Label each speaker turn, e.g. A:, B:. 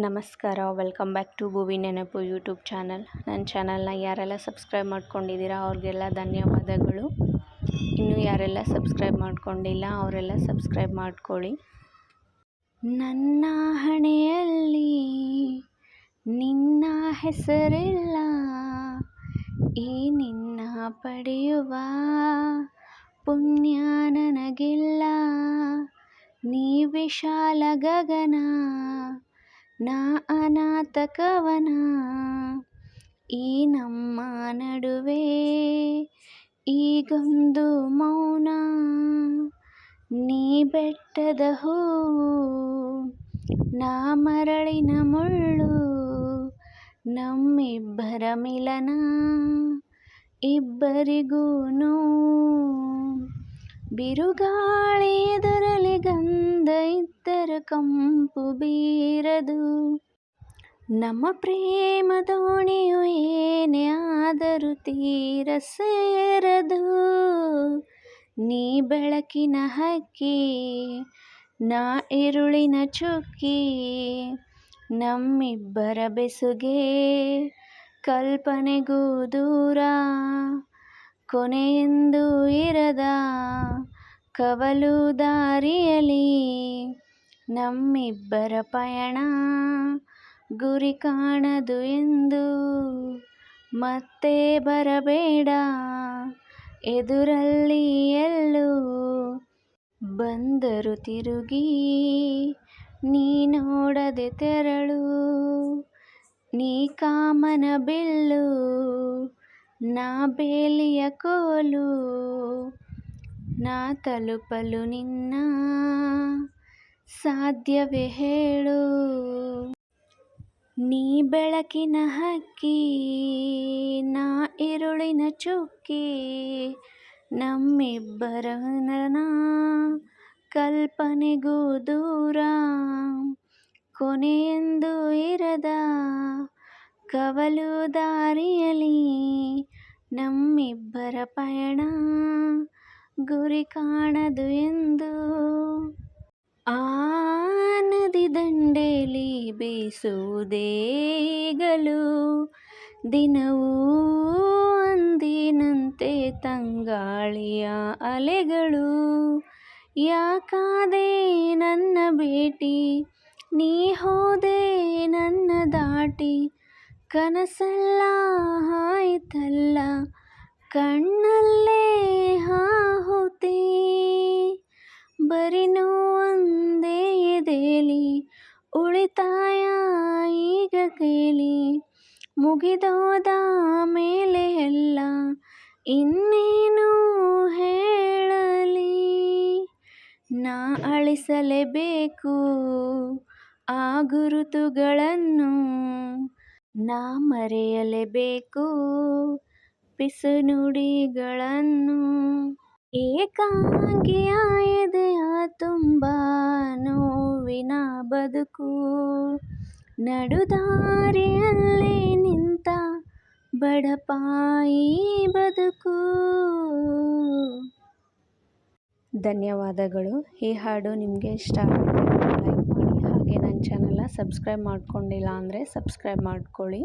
A: ನಮಸ್ಕಾರ, welcome back to ಭುವಿ ನೆನಪು YouTube channel. ನನ್ನ ಚಾನಲ್ನ ಯಾರೆಲ್ಲ ಸಬ್ಸ್ಕ್ರೈಬ್ ಮಾಡ್ಕೊಂಡಿದ್ದೀರಾ ಅವ್ರಿಗೆಲ್ಲ ಧನ್ಯವಾದಗಳು. ಇನ್ನು ಯಾರೆಲ್ಲ ಸಬ್ಸ್ಕ್ರೈಬ್ ಮಾಡ್ಕೊಂಡಿಲ್ಲ ಅವರೆಲ್ಲ ಸಬ್ಸ್ಕ್ರೈಬ್ ಮಾಡ್ಕೊಳ್ಳಿ. ನನ್ನ ಹಣೆಯಲ್ಲಿ ನಿನ್ನ ಹೆಸರಿಲ್ಲ, ಈ ನಿನ್ನ ಪಡೆಯುವ ಪುಣ್ಯ ನನಗಿಲ್ಲ. ನೀ ವಿಶಾಲ ಗಗನ, ನಾ ಅನಾಥ ಕವನ, ಈ ನಮ್ಮ ನಡುವೆ ಈಗೊಂದು ಮೌನ. ನೀ ಬೆಟ್ಟದ ಹೂವು, ನಾ ಮರಳಿನ ಮುಳ್ಳು, ನಮ್ಮಿಬ್ಬರ ಮಿಲನ ಇಬ್ಬರಿಗೂ ಬಿರುಗಾಳಿ ಎದುರಲಿ ಗಂಧ ಇದ್ದರು ಕಂಪು ಬೀರದು. ನಮ್ಮ ಪ್ರೇಮ ದೋಣಿಯು ಏನೇ ಆದರೂ ತೀರ ಸೇರದು. ನೀ ಬೆಳಕಿನ ಹಕ್ಕಿ, ನಾ ಇರುಳಿನ ಚುಕ್ಕಿ, ನಮ್ಮಿಬ್ಬರ ಬೆಸುಗೆ ಕಲ್ಪನೆಗೂ ದೂರ. ಕೊನೆಯೆಂದೂ ಇರದ ಕವಲು ದಾರಿಯಲಿ ನಮ್ಮಿಬ್ಬರ ಪಯಣ ಗುರಿ ಕಾಣದು ಎಂದು. ಮತ್ತೆ ಬರಬೇಡ ಎದುರಲ್ಲಿ ಎಲ್ಲೂ, ಬಂದರು ತಿರುಗಿ ನೀ ನೋಡದೆ ತೆರಳು. ನೀ ಕಾಮನ ಬಿಲ್ಲು, ನಾ ಬೇಲಿಯ ಕೋಲು, ನಾ ತಲುಪಲು ನಿನ್ನ ಸಾಧ್ಯವೇ ಹೇಳು. ನೀ ಬೆಳಕಿನ ಹಕ್ಕಿ, ನಾ ಇರುಳಿನ ಚುಕ್ಕಿ, ನಮ್ಮಿಬ್ಬರ ಕಲ್ಪನೆಗೂ ದೂರ. ಕೊನೆಯೆಂದೂ ಇರದ ಕವಲು ದಾರಿಯಲಿ ನಮ್ಮಿಬ್ಬರ ಪಯಣ ಗುರಿ ಕಾಣದು ಎಂದು. ಆ ನದಿ ದಂಡೆಲಿ ಬೀಸುವುದೇಗಲು, ದಿನವೂ ಅಂದಿನಂತೆ ತಂಗಾಳಿಯ ಅಲೆಗಳು. ಯಾಕಾದೆ ನನ್ನ ಭೇಟಿ, ನೀ ಹೋದೆ ನನ್ನ ದಾಟಿ, ಕನಸೆಲ್ಲ ಆಯಿತಲ್ಲ ಕಣ್ಣಲ್ಲೇ ಆಹುತಿ. ಬರೀ ನೋವೊಂದೇ ಎದೆಲಿ ಉಳಿತಾಯ ಈಗ ಕೇಳಿ, ಮುಗಿದೋದ ಮೇಲೆ ಎಲ್ಲ ಇನ್ನೇನು ಹೇಳಲಿ. ನಾ ಅಳಿಸಲೇಬೇಕು ಆ ಗುರುತುಗಳನ್ನು, ನಾ ಮರೆಯಲೇಬೇಕು ಪಿಸು ನುಡಿಗಳನ್ನು. ಏಕಾಂಗಿಯ ಎದೆಯ ತುಂಬ ನೋವಿನ ಬದುಕು, ನಡುದಾರಿಯಲ್ಲೇ ನಿಂತ ಬಡಪಾಯಿ ಬದುಕು. ಧನ್ಯವಾದಗಳು. ಈ ಹಾಡು ನಿಮಗೆ ಇಷ್ಟ ಆಗಿದ್ರೆ ಲೈಕ್ ಮಾಡಿ. ಹಾಗೆ ನನ್ನ ಚಾನಲ್ನ ಸಬ್ಸ್ಕ್ರೈಬ್ ಮಾಡ್ಕೊಂಡಿಲ್ಲ ಅಂದರೆ ಸಬ್ಸ್ಕ್ರೈಬ್ ಮಾಡ್ಕೊಳ್ಳಿ.